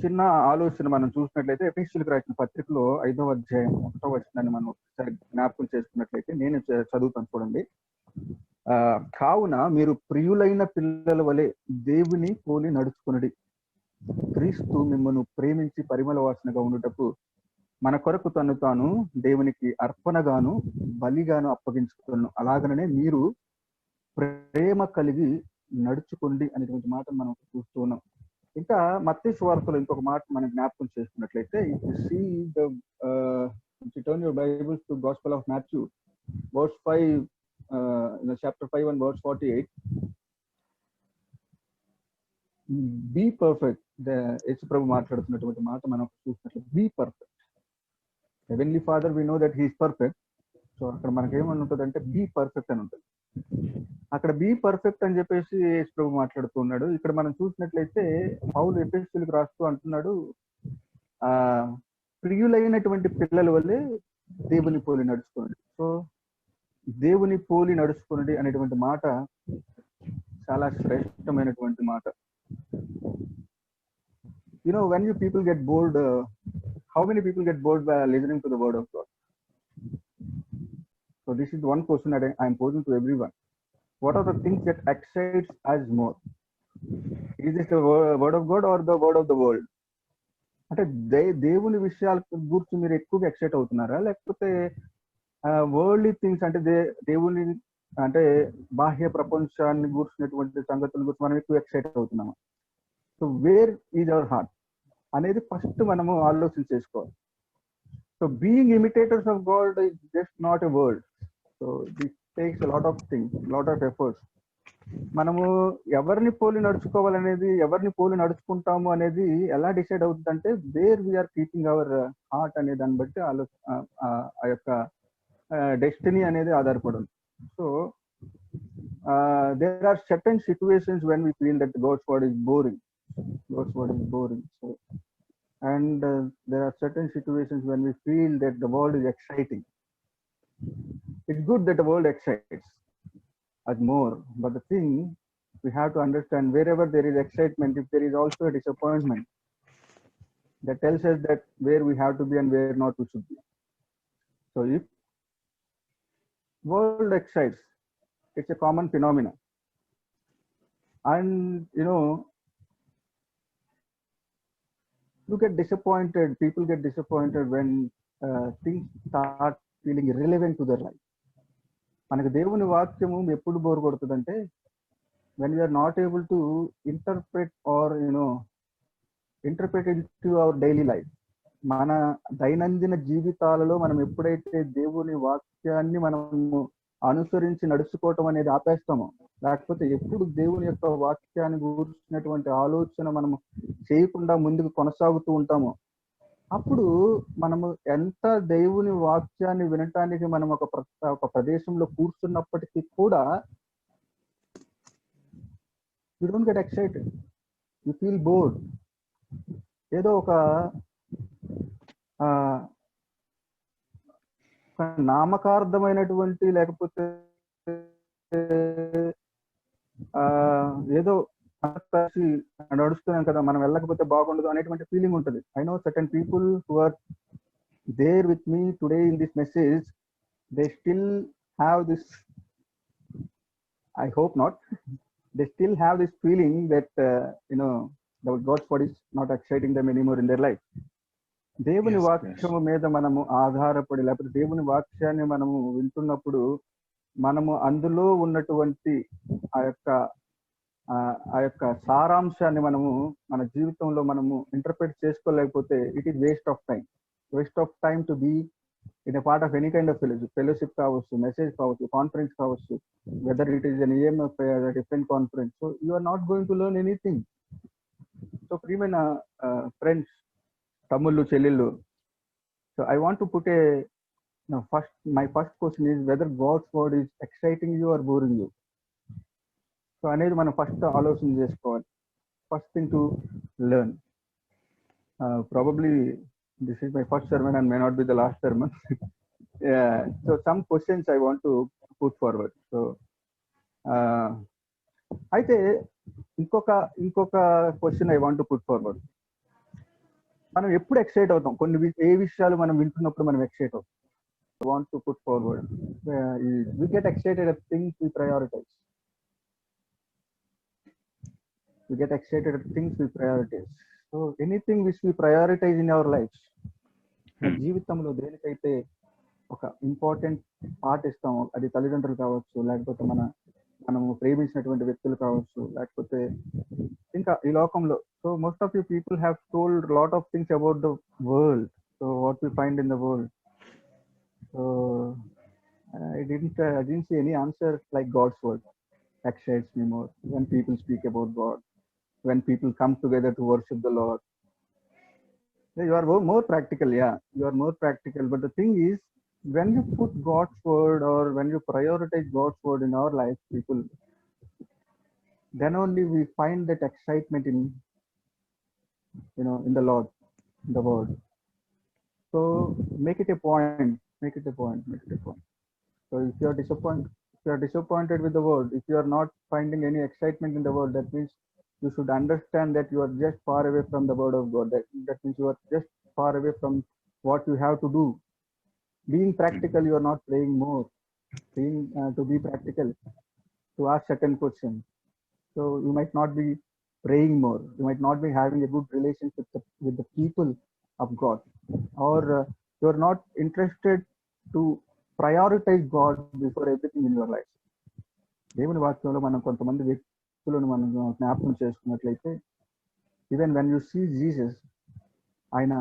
చిన్న ఆలోచన మనం చూసినట్లయితే ఎఫెసీయులకు రాసిన పత్రికలో 5వ అధ్యాయం 1వ వచనాన్ని మనం ఒకసారి జ్ఞాపకం చేసుకున్నట్లయితే నేను చదువుతాను చూడండి. కావున మీరు ప్రియులైన పిల్లల వలె దేవుని పోలి నడుచుకునడి. క్రీస్తు మిమ్మల్ని ప్రేమించి పరిమళ వాసనగా ఉండుటకు మన కొరకు తను తాను దేవునికి అర్పణగాను బలిగాను అప్పగించుకున్నాను. అలాగనే మీరు ప్రేమ కలిగి నడుచుకోండి అనేటువంటి మాట మనం చూస్తూ ఉన్నాం. ఇంకా మత్తయి సువార్తలో ఇంకొక మాట మనం జ్ఞాపకం చేసుకున్నట్లయితే turn your Bibles to Gospel of Matthew, verse 5, chapter 5 and verse 48. Be perfect. యేసు ప్రభు మాట్లాడుతున్నటువంటి మాట మనం చూసినట్లయితే be perfect. Heavenly Father, we know that he is perfect. So అక్కడ మనకి ఏమని ఉంటుంది అంటే be perfect అని ఉంటుంది. అక్కడ బీ పర్ఫెక్ట్ అని చెప్పేసి యేసు ప్రభు మాట్లాడుతున్నాడు. ఇక్కడ మనం చూసినట్లయితే పౌలు ఎఫెసీయులకు రాస్తూ అంటున్నాడు, ప్రియులైనటువంటి పిల్లల వల్లే దేవుని పోలి నడుచుకోండి. సో దేవుని పోలి నడుచుకోండి అనేటువంటి మాట చాలా శ్రేష్టమైనటువంటి మాట. When you people get bored, how many people get bored by listening to the word of God? So this is one question that I am posing to everyone. What are the things that excites us more? Is this the word of God or the word of the world? అంటే దేవుని విషయాల గురించి మీరు ఎక్కువగా excite అవుతున్నారా, లేకపోతే worldly things అంటే దేవుని అంటే బాహ్య ప్రపంచాన్ని గురించినటువంటి సంగతుల గురించి మనం ఎక్కువ ఎక్సైట్ అవుతున్నామా? So where is our heart అనేది ఫస్ట్ మనము ఆలోచన చేసుకోవాలి. So being imitators of God is just not a word. So this takes lot of things, lot of efforts. మనము ఎవరిని పోలి నడుచుకోవాలనేది, ఎవరిని పోలి నడుచుకుంటాము అనేది ఎలా డిసైడ్ అవుతుందంటే where we're keeping our heart అనే దాన్ని బట్టి ఆ యొక్క డెస్టినీ అనేది ఆధారపడి ఉంది. So there are certain situations when we feel that God's word is boring. So and there are certain situations when we feel that the world is exciting. It's good that the world excites us more, but the thing we have to understand, wherever there is excitement, if there is also a disappointment, that tells us that where we have to be and where not we should be. So if world excites, it's a common phenomenon, and you get disappointed, people get disappointed when things start feeling irrelevant to their life. మనకు దేవుని వాక్యము ఎప్పుడు bore కొడుతుందంటే when we are not able to interpret into our daily life. మన దైనందిన జీవితాలలో మనం ఎప్పుడైతే దేవుని వాక్యాన్ని మనము అనుసరించి నడుచుకోవటం అనేది ఆపేస్తామో, లేకపోతే ఎప్పుడు దేవుని యొక్క వాక్యాన్ని గురించినటువంటి ఆలోచన మనము చేయకుండా ముందుకు కొనసాగుతూ ఉంటామో, అప్పుడు మనము ఎంత దేవుని వాక్యాన్ని వినటానికి మనం ఒక ప్రదేశంలో కూర్చున్నప్పటికీ కూడా you don't get excited, you feel bored. ఏదో ఒక నామకార్థమైనటువంటి, లేకపోతే ఏదో నడుస్తున్నాం కదా, మనం వెళ్ళకపోతే బాగుండదు అనేటువంటి ఫీలింగ్ ఉంటుంది. I know certain people who are there with me today in this message, they still have this, I hope not, they still have this feeling that God's word is not exciting them anymore in their life. దేవుని వాక్యము మీద మనము ఆధారపడి, లేకపోతే దేవుని వాక్యాన్ని మనము వింటున్నప్పుడు మనము అందులో ఉన్నటువంటి ఆ యొక్క సారాంశాన్ని మనము మన జీవితంలో మనము ఇంటర్ప్రిట్ చేసుకోలేకపోతే it is waste of time to be in a part of any kind of fellowship కావచ్చు, మెసేజ్ కావచ్చు, కాన్ఫరెన్స్ కావచ్చు, whether it is an EMF, different conference. So you are not going to learn anything. సో ప్రియమైన friends, తమ్ముళ్ళు, చెల్లెళ్ళు, so I want to put my first question is whether God's word is exciting you are boring you. So అనేది మనం first ఆలోచన చేసుకోవాలి. First thing to learn. Probably this is my first sermon and may not be the last sermon. So some questions I want to put forward. So అయితే ఇంకొక question I want to put forward. మనం ఎప్పుడు excite అవుతాం, ఏ విషయాలు మనం వింటున్నప్పుడు మనం excite అవుతాం. Want to put forward, we get excited at things we prioritize. We get excited at things we prioritize. So anything which we prioritize in our lives, మన జీవితంలో దేనికైతే ఒక ఇంపార్టెంట్ పార్ట్ ఇస్తాము, అది తల్లిదండ్రులు కావచ్చు, లేకపోతే మనము ప్రేమించినటువంటి వ్యక్తులు కావచ్చు, లేకపోతే ఇంకా ఈ లోకంలో. So most of you people have told lot of things about the world. So what we find in the world. So I didn't see any answer like God's word excites me more when people speak about God, when people come together to worship the Lord. You are more practical, yeah, you are more practical. But the thing is, when you put God's word or when you prioritize God's word in our life, people, then only we find that excitement in in the Lord, in the word. So make it a point, make it a point, make it a point. So if you are disappointed with the word, if you are not finding any excitement in the word, that means you should understand that you are just far away from the word of God. That means you are just far away from what you have to do. Being practical, you are not praying more. To be practical, to ask certain questions. So you might not be praying more. You might not be having a good relationship with the people of God, or you are not interested to prioritize God before everything in your life. దేవుని వాక్యంలో మనం కొంతమంది వ్యక్తులను మనం జ్ఞాపకం చేసుకున్నట్లయితే, even when you see Jesus, ఆయన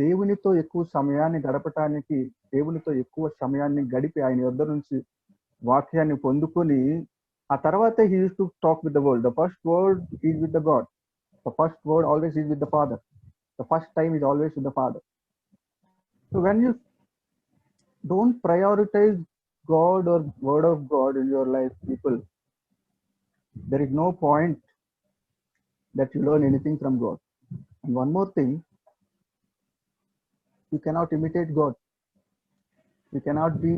దేవునితో ఎక్కువ సమయాన్ని గడపటానికి, దేవునితో ఎక్కువ సమయాన్ని గడిపి ఆయన యొద్ద నుంచి వాక్యాన్ని పొందుకొని ఆ తర్వాత he used to talk with the world. The first word is with the God. The first word always is with the Father. The first time is always with the Father. So when you don't prioritize God or word of God in your life, people, there is no point that you learn anything from God. And one more thing, you cannot imitate God. You cannot be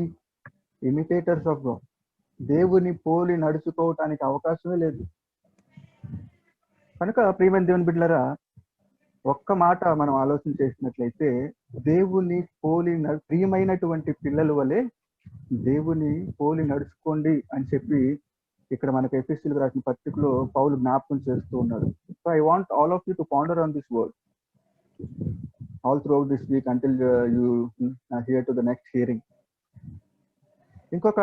imitators of God. దేవుని పోలి నడుచుకోవటానికి అవకాశమే లేదు. కనుక ప్రియమైన దేవుని బిడ్డలారా, ఒక్క మాట మనం ఆలోచన చేసినట్లయితే, దేవుని పోలి ప్రియమైనటువంటి పిల్లల వలె దేవుని పోలి నడుచుకోండి అని చెప్పి ఇక్కడ మనకు ఎఫెసీయులకు రాసిన పత్రికలో పౌలు జ్ఞాపకం చేస్తూ ఉన్నాడు. So I want all of you to ponder on this word all throughout this week until you hear to the next hearing. ఇంకొక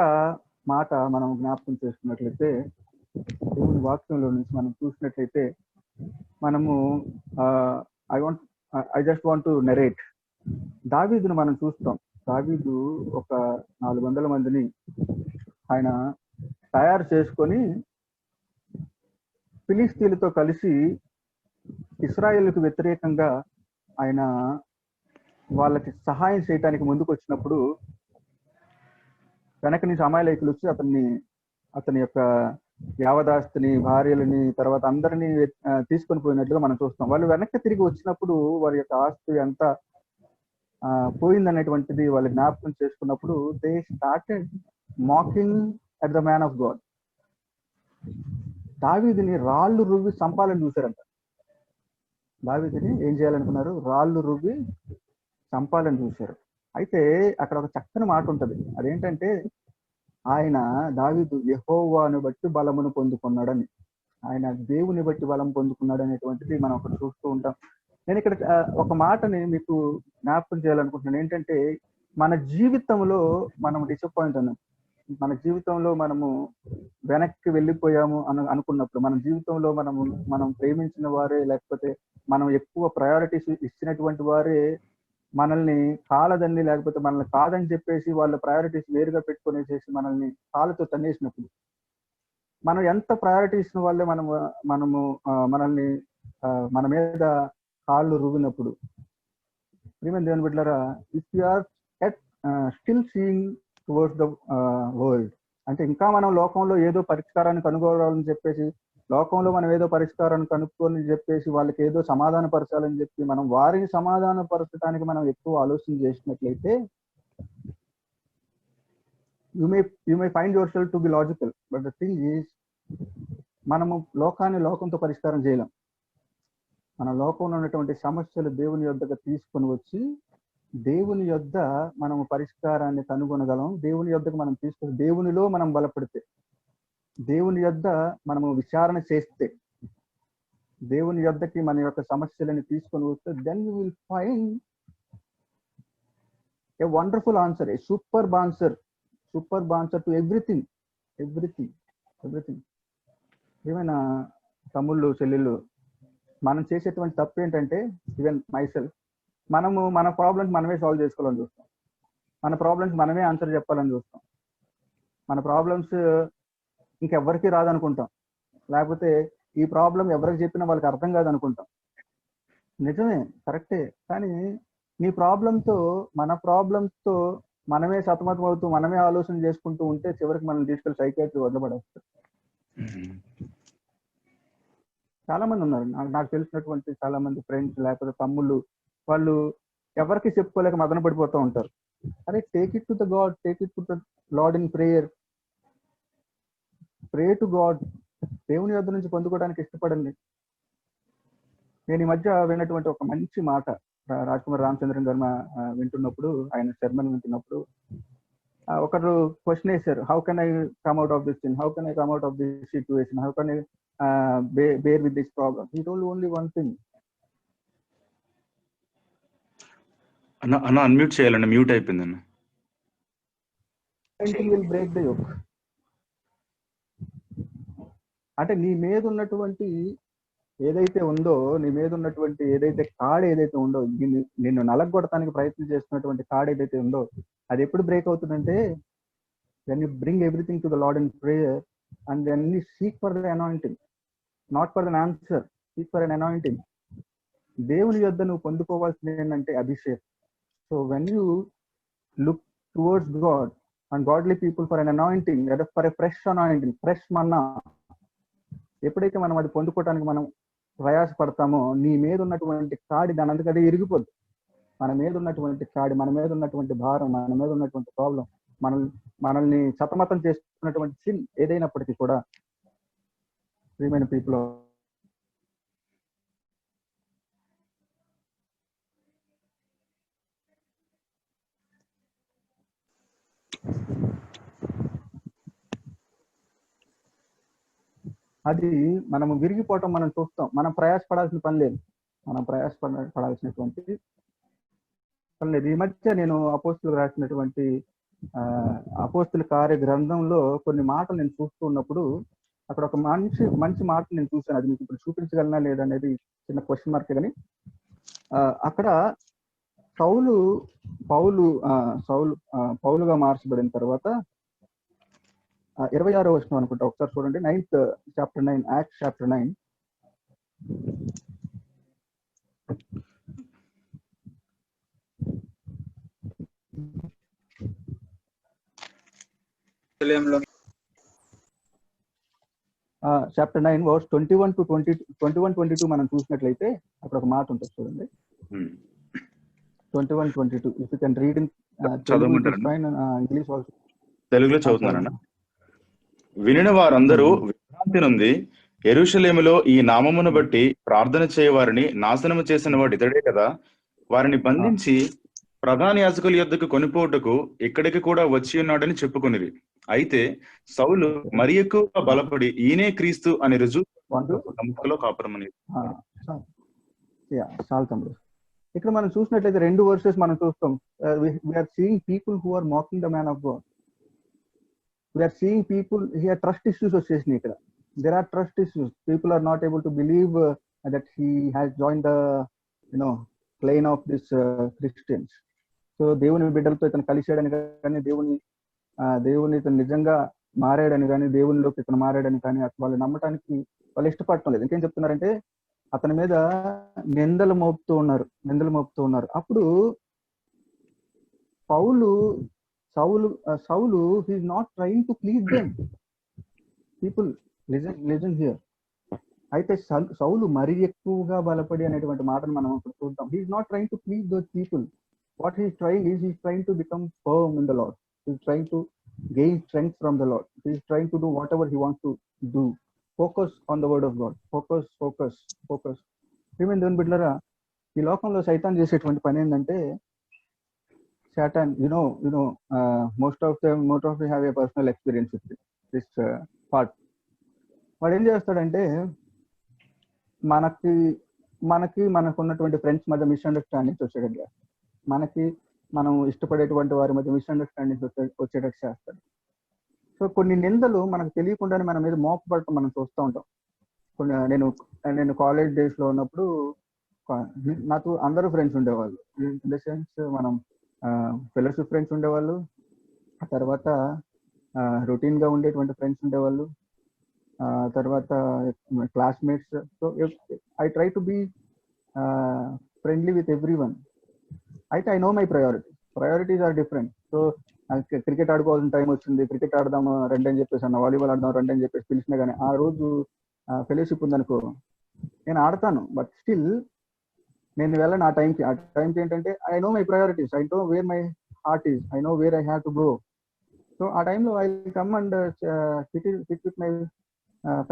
మాట మనం జ్ఞాపకం చేసుకున్నట్లయితే, దేవుని వాక్యంలో నుంచి మనం చూసినట్లయితే, మనము I just want to narrate. దావీదును మనం చూస్తాం. దావీదు ఒక 400 మందిని ఆయన తయారు చేసుకొని ఫిలిస్తీన్లతో కలిసి ఇశ్రాయేలుకు వ్యతిరేకంగా ఆయన వాళ్ళకి సహాయం చేయటానికి ముందుకు వచ్చినప్పుడు, వెనక నుంచి అమాలేకులు వచ్చి అతని యొక్క యావదాస్తిని, భార్యలని, తర్వాత అందరినీ తీసుకొని పోయినట్లుగా మనం చూస్తాం. వాళ్ళు వెనక్కి తిరిగి వచ్చినప్పుడు వారి యొక్క ఆస్తి అంతా పోయిందనేటువంటిది వాళ్ళు జ్ఞాపకం చేసుకున్నప్పుడు, they started mocking at the man of God. దావీదుని రాళ్ళు రువ్వి చంపాలని చూశారంట. దావీదుని ఏం చేయాలనుకున్నారు? రాళ్ళు రువ్వి చంపాలని చూశారు. అయితే అక్కడ ఒక చక్కని మాట ఉంటది. అదేంటంటే, ఆయన దావీదు యెహోవాను బట్టి బలమును పొందుకున్నాడని, ఆయన దేవుని బట్టి బలం పొందుకున్నాడు అనేటువంటిది మనం ఒకటి చూస్తూ ఉంటాం. నేను ఇక్కడ ఒక మాటని మీకు జ్ఞాపకం చేయాలనుకుంటున్నాను. ఏంటంటే, మన జీవితంలో మనం డిసప్పాయింట్ అన్నాం, మన జీవితంలో మనము వెనక్కి వెళ్ళిపోయాము అనుకున్నప్పుడు, మన జీవితంలో మనం ప్రేమించిన వారే, లేకపోతే మనం ఎక్కువ ప్రయారిటీస్ ఇచ్చినటువంటి వారే మనల్ని కాలదని, లేకపోతే మనల్ని కాదని చెప్పేసి వాళ్ళ ప్రయారిటీస్ వేరుగా పెట్టుకునేసేసి మనల్ని కాళ్ళతో తన్నేసినప్పుడు, మనం ఎంత ప్రయారిటీ ఇచ్చిన వాళ్ళే మనల్ని మన మీద కాళ్ళు రువ్వినప్పుడు, ప్రియమైన దేవుని బిడ్డలారా, if you are still seeing towards the world, అంటే ఇంకా మనం లోకంలో ఏదో పరిష్కారాన్ని కనుగోవాలని చెప్పేసి, లోకంలో మనం ఏదో పరిష్కారాన్ని కనుక్కొని చెప్పేసి వాళ్ళకి ఏదో సమాధాన పరచాలని చెప్పి మనం వారిని సమాధాన పరచడానికి మనం ఎక్కువ ఆలోచన చేసినట్లయితే, you may find your self to be logical. But the thing is, మనము లోకంతో పరిష్కారం చేయలేం. మన లోకంలో ఉన్నటువంటి సమస్యలు దేవుని యొద్దకు తీసుకొని వచ్చి దేవుని యొద్ద మనం పరిష్కారాన్ని కనుగొనగలం. దేవుని యొద్దకు మనం తీసుకొని దేవునిలో మనం బలపడితే, దేవుని యొద్ద మనము విచారణ చేస్తే, దేవుని యొద్దకి మన యొక్క సమస్యలని తీసుకొని వస్తే, then you will find a wonderful answer, a super answer to everything. ఏమైనా తమ్ముళ్ళు చెల్లెళ్ళు, మనం చేసేటువంటి తప్పు ఏంటంటే, ఈవెన్ మైసెల్ఫ్, మనము మన ప్రాబ్లమ్స్ మనమే సాల్వ్ చేసుకోవాలని చూస్తాం, మన ప్రాబ్లమ్స్ మనమే ఆన్సర్ చెప్పాలని చూస్తాం, మన ప్రాబ్లమ్స్ ఇంకెవ్వరికి రాదనుకుంటాం, లేకపోతే ఈ ప్రాబ్లం ఎవరికి చెప్పినా వాళ్ళకి అర్థం కాదనుకుంటాం. నిజమే, కరెక్టే. కానీ నీ ప్రాబ్లంతో, మన ప్రాబ్లమ్స్తో మనమే సతమతం అవుతూ మనమే ఆలోచన చేసుకుంటూ ఉంటే చివరికి మనం తీసుకెళ్ళి సైకియాట్రీ వదిలిపడేస్తారు. చాలా మంది ఉన్నారు, నాకు తెలిసినటువంటి చాలా మంది ఫ్రెండ్స్ లేకపోతే తమ్ముళ్ళు, వాళ్ళు ఎవరికి చెప్పుకోలేక మదన పడిపోతూ ఉంటారు. అరే, take it to the God, take it to the lord in prayer, pray to God. దేవుని యొద్ద నుంచి పొందుకోవడానికి ఇష్టపడండి. నేను ఈ మధ్య విన్నటువంటి ఒక మంచి మాట, రాజ్ కుమార్ రామచంద్రన్ గారు వింటున్నప్పుడు, ఆయన శర్మని వింటున్నప్పుడు ఒకరు క్వశ్చన్ వేశారు, how can I come out of this thing, how can I come out of this situation, how can I bear with this problem. He told only one thing. అన్న అన్మ్యూట్ చేయాలండి, మ్యూట్ అయిపోయింది అన్న. Will break the yoke. అంటే నీ మీద ఉన్నటువంటి ఏదైతే ఉందో, నీ మీద ఉన్నటువంటి ఏదైతే కాడ్ ఏదైతే ఉందో, నిన్ను నలగొట్టడానికి ప్రయత్నం చేస్తున్నటువంటి కాడ్ ఏదైతే ఉందో, అది ఎప్పుడు బ్రేక్ అవుతుందంటే, when you bring everything to the Lord in prayer and then you seek for the anointing, not for an answer, seek for an anointing. దేవుని యొద్ద నువ్వు పొందుకోవాల్సింది ఏంటంటే అభిషేకం. So when you look towards God and godly people for an anointing, for a fresh anointing, fresh manna, ఎప్పుడైతే మనం అది పొందుకోవడానికి మనం ప్రయాసపడతామో, నీ మీద ఉన్నటువంటి కాడి దాని అందుకు అదే ఇరిగిపోద్ది. మన మీద ఉన్నటువంటి కాడి, మన మీద ఉన్నటువంటి భారం, మన మీద ఉన్నటువంటి ప్రాబ్లం, మనల్ని సతమతం చేసుకున్నటువంటి సిన్ ఏదైనప్పటికీ కూడా, ప్రియమైన పీపుల్, అది మనము విరిగిపోవటం మనం చూస్తాం. మనం ప్రయాసపడాల్సిన పని లేదు, పడాల్సినటువంటి పని లేదు. ఈ మధ్య నేను అపోస్తులకు రాసినటువంటి అపోస్తుల కార్య గ్రంథంలో కొన్ని మాటలు నేను చూస్తూ ఉన్నప్పుడు, అక్కడ ఒక మంచి మాట నేను చూశాను. అది మీకు ఇప్పుడు చూపించగలనా లేదనేది చిన్న క్వశ్చన్ మార్క్. కానీ అక్కడ పౌలుగా మార్చబడిన తర్వాత 26వ వచనం అనుకుంటా, ఒకసారి చూడండి. 9th chapter 9, Acts chapter 9. Chapter 9 verse 21-22 మనం చూసినట్లయితే అక్కడ ఒక మాట ఉంటుంది, చూడండి. 21-22. If you can read in English also. తెలుగులో చదువుతున్నానన్న. వినిన వారందరూ విభ్రాంతి నుండి, యెరూషలేములో ఈ నామమును బట్టి ప్రార్థన చేయవారిని నాశనము చేసిన వాడు ఇతడే కదా, వారిని బంధించి ప్రధాన యాజకుల యొద్దకు కొనిపోటుకు ఇక్కడికి కూడా వచ్చి ఉన్నాడని చెప్పుకునేది. అయితే సౌలు మరి ఎక్కువ బలపడి ఈయనే క్రీస్తు అని రుజువులో కాపురం అనేది. ఇక్కడ మనం చూసినట్లయితే 2 వర్సెస్ మనం చూస్తాం. We are seeing people who are mocking the man of God. We are seeing people here trust issues వచ్చేసినాయి. ఇక్కడ there are trust issues. People are not able to believe that he has joined the plane of this Christians. So దేవుని బిడ్డలతో ఇతను కలిసాడని కానీ, దేవుని ఇతను నిజంగా మారాడని కానీ, దేవునిలోకి ఇతను మారాడని కానీ వాళ్ళు నమ్మటానికి వాళ్ళు ఇష్టపడటం లేదు. ఇంకేం చెప్తున్నారంటే, అతని మీద నిందలు మోపుతూ ఉన్నారు. అప్పుడు సౌలు he is not trying to please them. People listen here. అయితే సౌలు మరి ఎక్కువగా బలపడి అనేటువంటి మాటను మనం ఇప్పుడు చూద్దాం. he is not trying to please those people. What he is trying is, he is trying to become firm in the Lord. He is trying to gain strength from the Lord. He is trying to do whatever he wants to do. Focus on the word of God. Focus. ప్రియమైన దేవుని బిడ్డలారా, ఈ లోకంలో సైతాన్ చేసేటువంటి పని ఏంటంటే, Satan, most of them have a personal experience with this part. వాడు ఏం చేస్తాడంటే, మనకున్నటువంటి ఫ్రెండ్స్ మధ్య మిస్అండర్స్టాండింగ్స్ వచ్చేటట్టుగా, మనం ఇష్టపడేటువంటి వారి మధ్య మిస్అండర్స్టాండింగ్స్ వచ్చేటట్టు చేస్తాడు. సో కొన్ని నిందలు మనకు తెలియకుండానే మన మీద మోపబడటం మనం చూస్తూ ఉంటాం. నేను కాలేజ్ డేస్ లో ఉన్నప్పుడు నాకు అందరూ ఫ్రెండ్స్ ఉండేవాళ్ళు. ఇన్ ద సెన్స్ మనం ఫెలోషిప్ ఫ్రెండ్స్ ఉండేవాళ్ళు, ఆ తర్వాత రొటీన్ గా ఉండేటువంటి ఫ్రెండ్స్ ఉండేవాళ్ళు, తర్వాత classmates. So I try to be friendly with every one. అయితే I know my priorities are different. So cricket ఆడుకోవాల్సిన టైం వచ్చింది, క్రికెట్ ఆడదాము రండి అని చెప్పేసి అన్న, వాలీబాల్ ఆడదాం రండి అని చెప్పేసి పిలిచినా కానీ, ఆ రోజు ఫెలోషిప్ ఉందనుకో నేను ఆడతాను, బట్ స్టిల్ నేను వెళ్ళను ఆ టైంకి ఏంటంటే I know my priorities, I know where my heart is, I know where I have to go. So ఆ టైంలో I come and SIT with my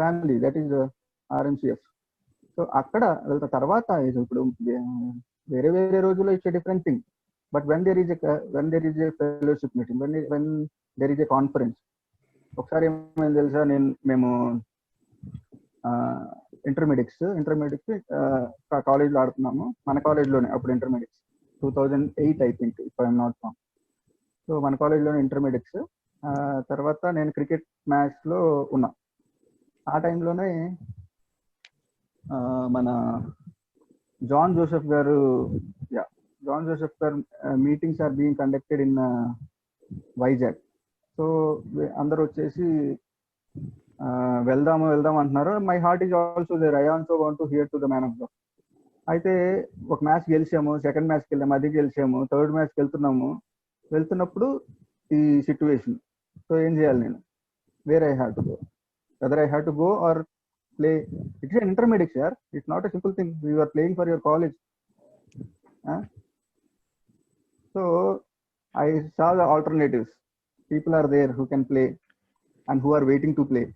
family, that is RMCF. So అక్కడ వెళ్తా. తర్వాత ఇప్పుడు వేరే రోజుల్లో it's different thing. But when there is a fellowship meeting, when there is a conference. ఒకసారి ఏమైంది తెలుసా, మేము ఇంటర్మీడియట్స్ కాలేజ్లో ఆడుతున్నాము, మన కాలేజ్లోనే అప్పుడు intermediates 2008 I think, if I'm not wrong. So మన కాలేజ్లోనే ఇంటర్మీడియట్స్. తర్వాత నేను క్రికెట్ మ్యాచ్లో ఉన్నా. ఆ టైంలోనే మన జాన్ జోసెఫ్ గారు meetings are being conducted in Vizag. So అందరూ వచ్చేసి వెళ్దాం అంటున్నారు. My heart is also there, I also want to hear to the man of God. అయితే ఒక మ్యాచ్ గెలిచాము, సెకండ్ మ్యాచ్కి వెళ్ళాము, అది గెలిచాము, థర్డ్ మ్యాచ్కి వెళ్తున్నప్పుడు ఈ సిచ్యువేషన్. సో ఏం చేయాలి నేను, where I have to go, weather I have to go or play. It's an intermediate, sir. It's not a simple thing. You are playing for your college. So I saw the alternatives. People are there who can play and who are waiting to play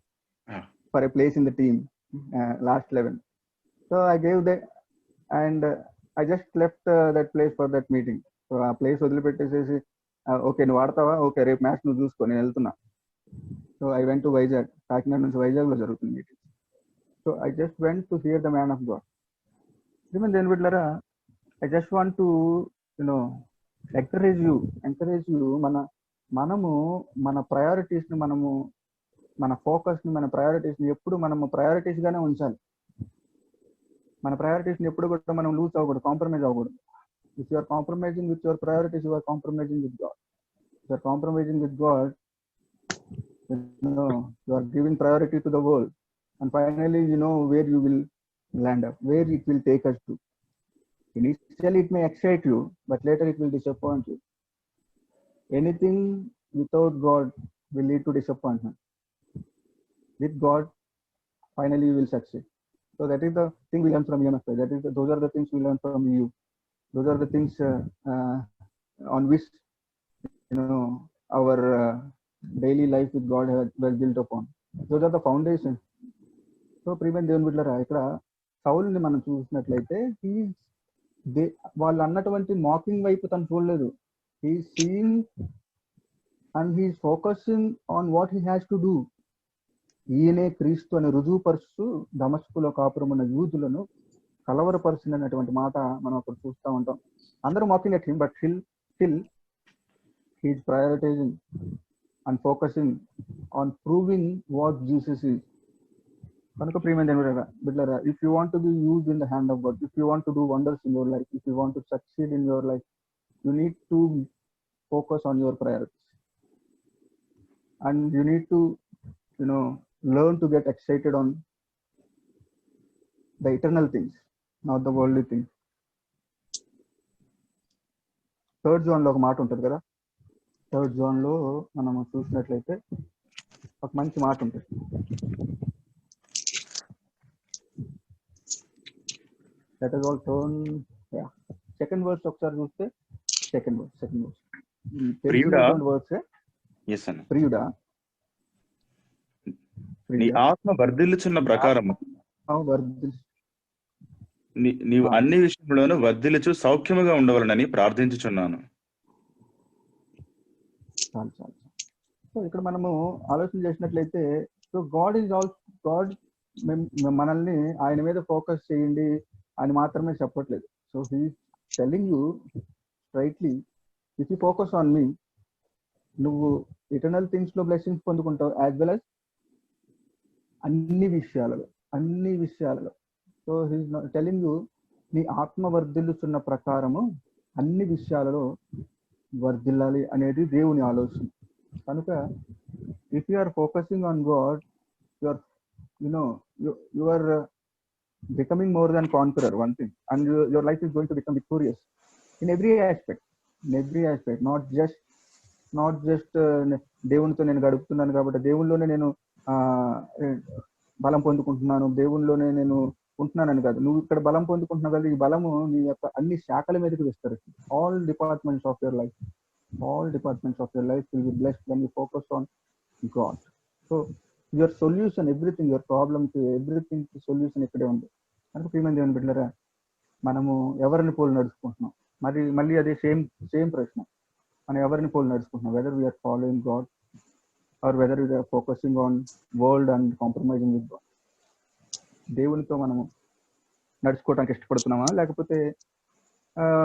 for a place in the team, last 11. So I gave and I just left that place for that meeting. So a place వదిలిపెట్టేసేసి, okay నువ్వు ఆడతావా, okay రేపు match నువ్వు చూసుకో, నేను వెళ్తున్నా. So I went to Vizag. Kakinada నుంచి వైజాగ్లో జరుగుతుంది meeting. So I just went to hear the man of God. Even then, I just want to, encourage you. మనము మన ప్రయారిటీస్ ని, మన ఫోకస్ ని, మన ప్రయారిటీస్ ని ఎప్పుడు మనము ప్రయారిటీస్ గానే ఉంచాలి. మన ప్రయారిటీస్ ని ఎప్పుడు కూడా మనం లూజ్ అవ్వకూడదు, కాంప్రమైజ్ అవ్వకూడదు. If you are compromising with your priorities, you are compromising with God. If you are compromising with God, you are giving priority to the world. And finally, where you will land up, where it will take us to. Initially, it may excite you, but later it will disappoint you. Anything without God will lead to disappointment. With God, finally you will succeed. So that is the thing we learn from EMFI. Those are the things we learn from you. Those are the things on which our daily life with God was built upon. Those are the foundations. So ప్రియమైన దేవుని బిడ్డలారా, ఇక్కడ సౌలుని మనం చూసినట్లయితే వాళ్ళు అన్నటువంటి mocking వైపు తను చూడలేదు. He seeing and he focusing on what he has to do. ఈయనే క్రీస్తు అని రుజువుపరుస్తూ దమస్కులో కాపురమున్న యూదులను కలవరపరుస్తున్నటువంటి మాట మనం అక్కడ చూస్తూ ఉంటాం. అందరూ mocking at him, but still he is prioritising and focusing on proving what Jesus is. కనుక ప్రియమైన బిడ్డలారా, if you want to be used in the hand of God, if you want to do wonders in your life, if you want to succeed in your life, you need to focus on your priorities. And you need to learn to get excited on the eternal things, not the worldly things. Third zone లో ఒక మాట ఉంటుంది కదా, third zone లో మనం చూసినట్లయితే ఒక మంచి మాట ఉంటుంది. That is all turn. Yeah. Second verse ఒకసారి చూస్తే, second verse. ప్రియుడా, yes అన్న, ప్రియుడా నీ ఆత్మ వర్ధిల్లుచున్న ప్రకారము నీవు అన్ని విషయంలోనూ వర్ధిల్లుచు సౌఖ్యముగా ఉండవలనని ప్రార్థించుచున్నాను. చాలు చాలు. సో ఇక్కడ మనము ఆలోచన చేసినట్లయితే, సో గాడ్ మనల్ని ఆయన మీద ఫోకస్ చేయండి అని మాత్రమే చెప్పట్లేదు. So he telling you straightly, if you focus on me, నువ్వు ఇటర్నల్ థింగ్స్ లో బ్లెస్సింగ్స్ పొందుకుంటావు, యాజ్ వెల్ as అన్ని విషయాలలో. సో హీస్ టెల్లింగ్ యూ, నీ ఆత్మ వర్ధిల్లుచున్న ప్రకారము అన్ని విషయాలలో వర్ధిల్లాలి అనేది దేవుని ఆలోచన. కనుక if you are focusing on God, you are becoming more than conqueror, one thing, and your life is going to become victorious in every aspect, not just దేవునితో నేను గడుపుతున్నాను కాబట్టి దేవునిలోనే నేను బలం పొందుకుంటున్నాను, దేవునిలోనే నేను ఉంటున్నానని కాదు. నువ్వు ఇక్కడ బలం పొందుకుంటున్నావు కదా, ఈ బలము నీ యొక్క అన్ని శాఖల మీదకి విస్తరిస్తుంది. All departments of your life will be blessed when you focus on God. So your solution, everything, your problem కి ఎవ్రీథింగ్ కి సొల్యూషన్ ఇక్కడే ఉంది. కనుక ప్రియమైన దేవుని బిడ్డలారా, మనము ఎవరిని పోలి నడుచుకుంటున్నాం? మళ్ళీ అదే సేమ్ ప్రశ్న, మనం ఎవరిని పోలి నడుచుకుంటున్నాం? Whether we are following God or whether we are focusing on world and compromising with God. దేవునితో మనము నడుచుకోవడానికి ఇష్టపడుతున్నామా, లేకపోతే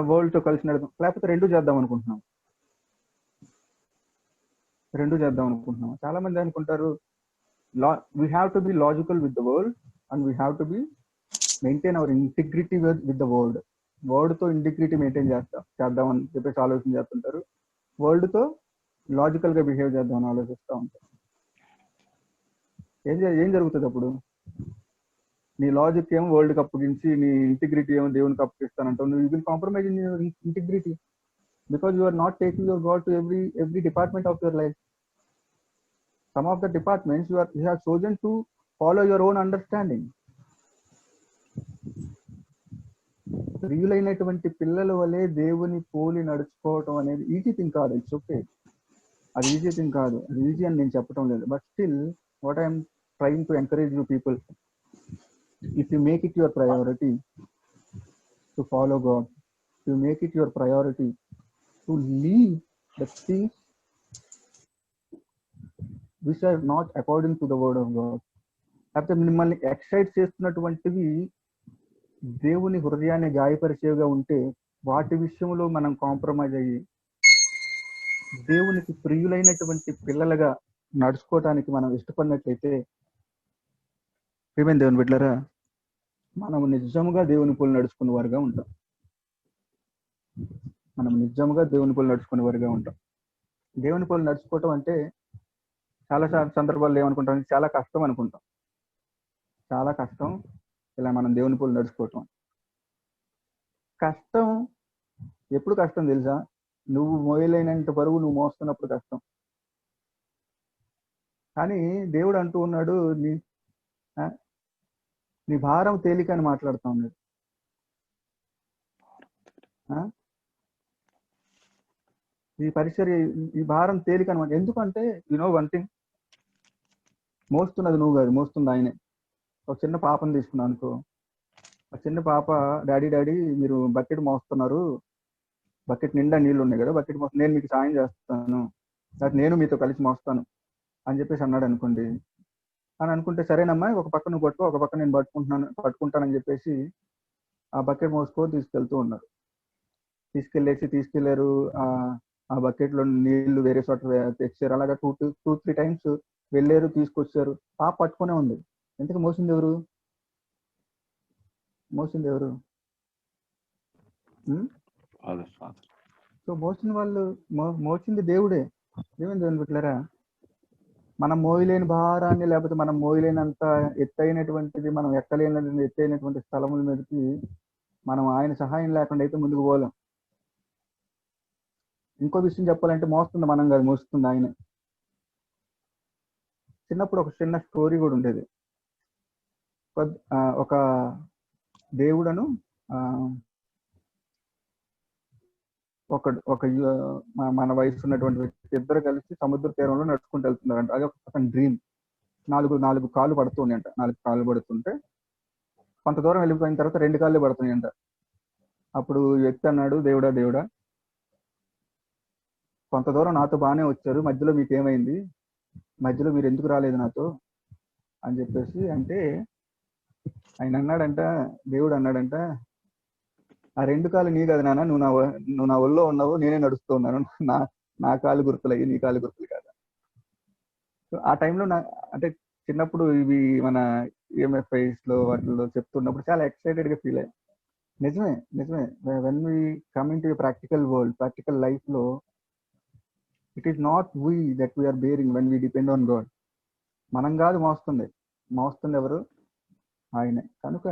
వరల్డ్ తో కలిసి లేకపోతే రెండు చేద్దాం అనుకుంటున్నాం? చాలా మంది అనుకుంటారు, we have to be logical with the world and we have to maintain our integrity with the world. World తో ఇంటిగ్రిటీ మెయింటైన్ చేద్దామని చెప్పేసి ఆలోచన చేస్తుంటారు, వరల్డ్ తో లాజికల్ గా బిహేవ్ చేద్దామని ఆలోచిస్తూ ఉంటారు. ఏం జరుగుతుంది అప్పుడు? నీ లాజిక్ ఏమో వరల్డ్ కి అప్పగించి, నీ ఇంటిగ్రిటీ ఏమో దేవునికి అప్పగిస్తానంటావు. నువ్వు will compromise in your integrity because you are not taking your God to every department of your life. Some of the departments you have chosen to follow your own understanding. ప్రియులైనటువంటి పిల్లల వలె దేవుని పోలి నడుచుకోవటం అనేది easy thing కాదు. It's okay, అది easy thing కాదు, అది easy అని నేను చెప్పడం లేదు. But still what I'm trying to encourage you people, if you make it your priority to follow God, you make it your priority to leave the things which are not according to the word of God. లేకపోతే మిమ్మల్ని excite చేస్తున్నటువంటివి దేవుని హృదయాన్ని గాయపరిచేవిగా ఉంటే, వాటి విషయంలో మనం compromise అయ్యి దేవునికి ప్రియులైనటువంటి పిల్లలుగా నడుచుకోవటానికి మనం ఇష్టపడినట్లయితే, ప్రియమైన దేవుని బిడ్డలారా, మనం నిజముగా దేవుని పోలి నడుచుకునే వారుగా ఉంటాం. దేవుని పోలి నడుచుకోవటం అంటే చాలా సందర్భాల్లో ఏమనుకుంటాం, చాలా కష్టం అనుకుంటాం. చాలా కష్టం ఇలా మనం దేవుని పోలి నడుచుకోవటం. కష్టం ఎప్పుడు కష్టం తెలుసా? నువ్వు మోయలేనంత బరువు నువ్వు మోస్తున్నప్పుడు కష్టం. కానీ దేవుడు అంటూ ఉన్నాడు, నీ భారం తేలిక అని మాట్లాడుతూ ఉన్నాడు. ఈ భారం తేలిక అనమాట. ఎందుకంటే వన్ థింగ్, మోస్తున్నది నువ్వు కాదు, మోస్తుంది ఆయనే. ఒక చిన్న పాపను తీసుకున్నాను అనుకో, ఆ చిన్న పాప, డాడీ మీరు బకెట్ మోస్తున్నారు, బకెట్ నిండా నీళ్ళు ఉన్నాయి కదా, బకెట్ మోస్తాను, నేను మీకు సాయం చేస్తాను, లేకపోతే నేను మీతో కలిసి మోస్తాను అని చెప్పేసి అన్నాడు అనుకోండి. అని అనుకుంటే సరేనమ్మా, ఒక పక్క నువ్వు పట్టుకో, ఒక పక్క నేను పట్టుకుంటానని చెప్పేసి ఆ బకెట్ మోసుకొని తీసుకెళ్తూ ఉన్నారు. తీసుకెళ్లారు. ఆ బకెట్ లో నీళ్లు వేరే చోట తెచ్చారు. అలాగా 2-3 టైమ్స్ వెళ్ళారు, తీసుకొచ్చారు. పాప పట్టుకునే ఉంది. ఎందుకు మోసింది ఎవరు? సో మోసింది దేవుడే. ఏమైంది దేవుని బిడ్డలారా? మనం మోయలేని భారాన్ని, లేకపోతే మనం మోయలేనంత ఎత్తైనటువంటిది, మనం ఎక్కలేనటువంటి ఎత్తైనటువంటి స్థలముల మీదకి మనం ఆయన సహాయం లేకుండా అయితే ముందుకు పోలేం. ఇంకో విషయం చెప్పాలంటే, మోస్తుంది మనం కాదు, మోస్తుంది ఆయన. చిన్నప్పుడు ఒక చిన్న స్టోరీ కూడా ఉండేది. ఒక దేవుడను ఒక మన వయసు ఉన్నటువంటి వ్యక్తి ఇద్దరు కలిసి సముద్ర తీరంలో నడుచుకుంటూ వెళ్తున్నారంట. అది ఒక డ్రీమ్. 4 కాళ్ళు పడుతుండే అంట. 4 కాళ్ళు పడుతుంటే కొంత దూరం వెళ్ళిపోయిన తర్వాత 2 కాళ్ళు పడుతున్నాయంట. అప్పుడు ఈ వ్యక్తి అన్నాడు, దేవుడా దేవుడా, కొంత దూరం నాతో బాగానే వచ్చారు, మధ్యలో మీకు ఏమైంది, మధ్యలో మీరు ఎందుకు రాలేదు నాతో అని చెప్పేసి అంటే, ఆయన అన్నాడంట, దేవుడు అన్నాడంట, ఆ 2 కాళ్ళు నీ కదా నాన్న, నువ్వు నా ఒళ్ళో ఉన్నావు, నేనే నడుస్తూ ఉన్నాను, నా నా కాళ్ళు గుర్తులయ్యి నీ కాళ్ళు గుర్తులు కాదు. సో ఆ టైంలో అంటే చిన్నప్పుడు ఇవి మన ఈఎంఎఫ్ఐస్ లో వాటిలో చెప్తున్నప్పుడు చాలా ఎక్సైటెడ్ గా ఫీల్ అయ్యాను. నిజమే నిజమే, when we come in to practical world, practical life లో, it is not we that we are bearing when we depend on God. మనం కాదు మోస్తుంది ఎవరు? ఆయనే. కనుక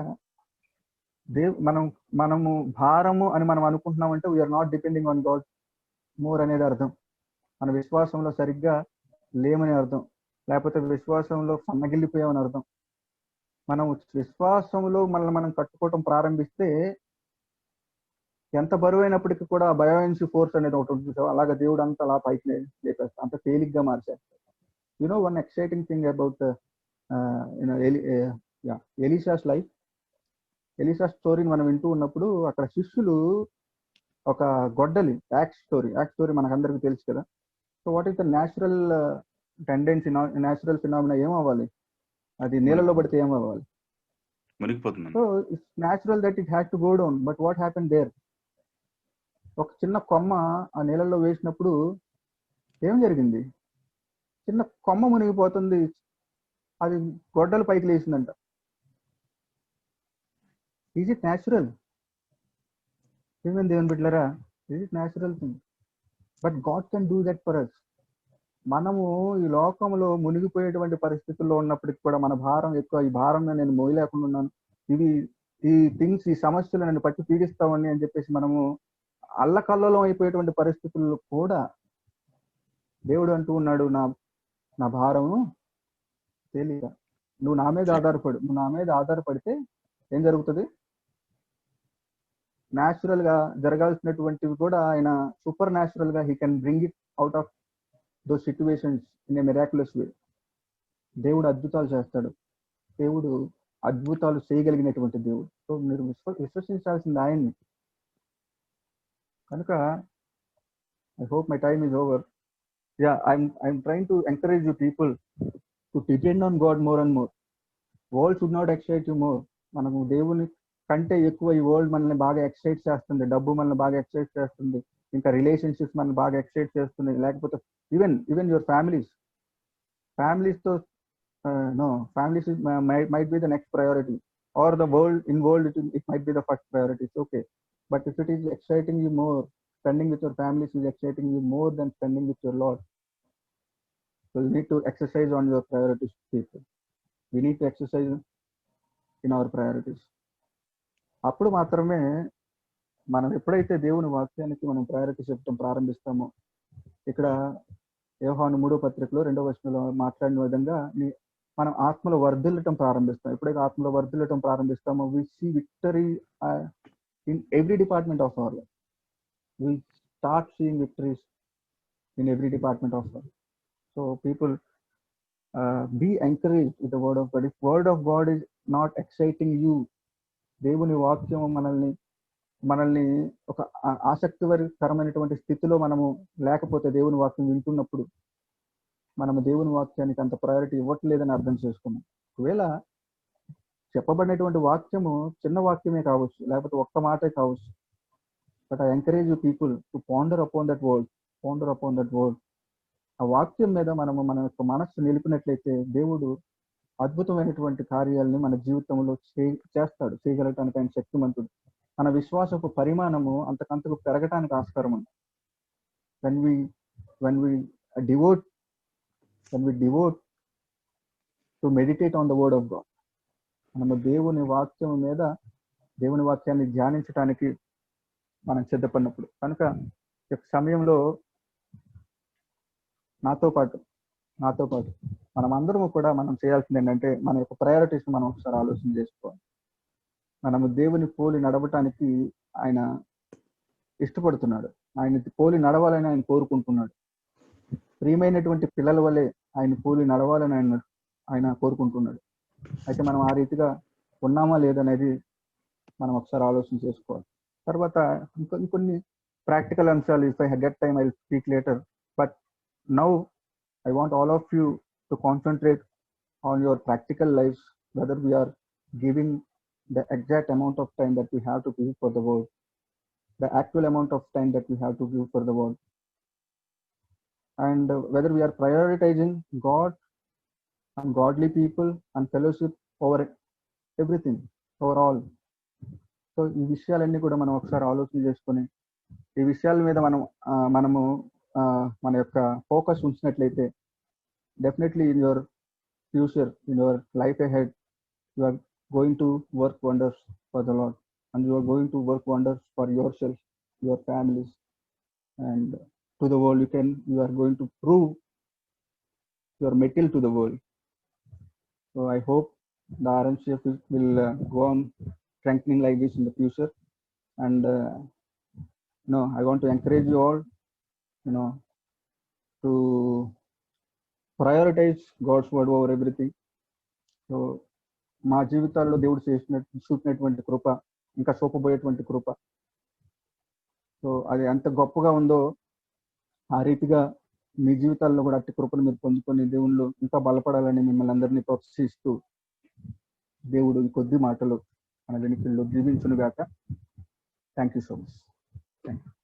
మనము భారము అని మనం అనుకుంటున్నామంటే we are not depending on God more అనేది అర్థం. మన విశ్వాసంలో సరిగ్గా లేమని అర్థం, లేకపోతే విశ్వాసంలో సన్నగిల్లిపోయామని అర్థం. మనం విశ్వాసంలో మనల్ని మనం కట్టుకోవటం ప్రారంభిస్తే ఎంత బరువైనప్పటికీ కూడా బయోయన్సీ ఫోర్స్ అనేది ఒకటి ఉంటుంది, అలాగా దేవుడు అంతా అలా పైకి లేపేస్తాడు, అంత తేలిగ్గా మార్చేస్తాడు. You know one exciting thing about Elisha's life, Elisha స్టోరీని మనం వింటూ ఉన్నప్పుడు అక్కడ శిష్యులు ఒక గొడ్డలి, యాక్స్ స్టోరీ మనకందరికీ తెలుసు కదా. So what is the natural tendency, natural phenomena ఏమవ్వాలి? అది నీళ్ళలో పడితే ఏమవ్వాలి? మునిగిపోతుంది. So it's natural that it has to go down, but what happen there? ఒక చిన్న కొమ్మ ఆ నీళ్ళల్లో వేసినప్పుడు ఏం జరిగింది? చిన్న కొమ్మ మునిగిపోతుంది, అది గొడ్డలు పైకి లేచిందంట. Is it natural? ఏమేమి దేవుని బిడ్డలారా, is it natural thing? But God can do that for us. మనము ఈ లోకంలో మునిగిపోయేటువంటి పరిస్థితుల్లో ఉన్నప్పటికీ కూడా మన భారం ఎక్కువ, ఈ భారం నేను మోయలేకుండా ఉన్నాను, ఈ థింగ్స్, ఈ సమస్యలు నన్ను పట్టి పీడిస్తామని అని చెప్పేసి మనము అల్లకల్లోలం అయిపోయేటువంటి పరిస్థితుల్లో కూడా దేవుడు అంటూ ఉన్నాడు, నా భారము తేలిక, నువ్వు నా మీద ఆధారపడితే ఏం జరుగుతుంది? న్యాచురల్ గా జరగాల్సినటువంటివి కూడా ఆయన సూపర్ న్యాచురల్ గా he can bring it out of those situations in a miraculous way. దేవుడు అద్భుతాలు చేస్తాడు, దేవుడు అద్భుతాలు చేయగలిగినటువంటి దేవుడు. సో మీరు విశ్వసించాల్సింది ఆయన్ని. కనుక I hope my time is over. Yeah, I'm trying to encourage you people to depend on God more and more. World should not excite you more. మనము దేవుని కంటే ఎక్కువ ఈ వరల్డ్ మనల్ని బాగా ఎక్సైట్ చేస్తుంది, డబ్బు మనల్ని బాగా ఎక్సైట్ చేస్తుంది, ఇంకా రిలేషన్షిప్స్ మనల్ని బాగా ఎక్సైట్ చేస్తుంది, లేకపోతే ఈవెన్ యువర్ ఫ్యామిలీస్తో families might be the next priority, or the world it might be the first priority. It's okay, but if it is exciting you more, spending with your families is exciting you more than spending with your Lord, so you need to exercise on your priorities, people. We need to exercise in our priorities. అప్పుడు మాత్రమే మనం ఎప్పుడైతే దేవుని వాక్యానికి మనం priority చెప్పడం ప్రారంభిస్తామో, ఇక్కడ యోహాను 3:2 మాట్లాడిన విధంగా మనం ఆత్మలో వర్ధిల్లటం ప్రారంభిస్తాం. ఎప్పుడైతే ఆత్మలో వర్ధిల్లటం ప్రారంభిస్తామో, we see victory in every department of our life. We start seeing victories in every department of our. So people be encourage with the word of God. If word of God is not exciting you, దేవుని వాక్యం మనల్ని ఒక ఆసక్తికరమైనటువంటి స్థితిలో మనము లేకపోతే, దేవుని వాక్యం వింటున్నప్పుడు మనము దేవుని వాక్యానికి అంత ప్రయారిటీ ఇవ్వట్లేదని అర్థం చేసుకున్నాం. ఒకవేళ చెప్పబడినటువంటి వాక్యము చిన్న వాక్యమే కావచ్చు, లేకపోతే ఒక్క మాటే కావచ్చు, but I encourage you people to ponder upon that word. ఆ వాక్యం మీద మన యొక్క మనస్సు నిలిపినట్లయితే దేవుడు అద్భుతమైనటువంటి కార్యాలని మన జీవితంలో చేయగలగటానికి ఆయన శక్తిమంతుడు. మన విశ్వాసపు పరిమాణము అంతకంతకు పెరగటానికి ఆస్కారం ఉంది. when we devote to meditate on the word of God, మనము దేవుని వాక్యాన్ని ధ్యానించడానికి మనం సిద్ధపడినప్పుడు. కనుక ఈ సమయంలో నాతో పాటు మనమందరము కూడా మనం చేయాల్సింది ఏంటంటే, మన యొక్క ప్రయారిటీస్ మనం ఒకసారి ఆలోచన చేసుకోవాలి. మనము దేవుని పోలి నడవటానికి ఆయన ఇష్టపడుతున్నాడు, ఆయన పోలి నడవాలని ఆయన కోరుకుంటున్నాడు. ప్రియమైనటువంటి పిల్లల వలె ఆయన పోలి నడవాలని ఆయన కోరుకుంటున్నాడు. అయితే మనం ఆ రీతిగా ఉన్నామా లేదనేది మనం ఒకసారి ఆలోచన చేసుకోవాలి. తర్వాత ఇంకొన్ని ప్రాక్టికల్ అంశాలు, if I get time I will speak later, but now I want all of you to concentrate on your practical lives, whether we are giving the exact amount of time that we have to give for the world, the actual amount of time that we have to give for the world, and whether we are prioritizing God and godly people and fellowship over everything, overall. So ఈ విషయాలన్నీ కూడా మనం ఒకసారి ఆలోచన చేసుకొని ఈ విషయాల మీద మనము మన యొక్క ఫోకస్ ఉంచినట్లయితే definitely in your future, in your life ahead, you are going to work wonders for the Lord, and you are going to work wonders for yourself, your families, and to the world. You are going to prove your mettle to the world. So I hope the RMCF will go on strengthening like this in the future, and I want to encourage you all, to prioritize God's word over everything. So మా జీవితాల్లో దేవుడు చూపినటువంటి కృప, ఇంకా చూపబోయేటువంటి కృప, so అది ఎంత గొప్పగా ఉందో ఆ రీతిగా మీ జీవితాల్లో కూడా అట్టి కృపను మీరు పొందుకొని దేవుళ్ళు ఇంకా బలపడాలని మిమ్మల్ని అందరినీ ప్రోత్సహిస్తూ దేవుడు ఈ కొద్ది మాటలు మన వెనుకల్లో జీవించును గాక. Thank you so much. Thank you.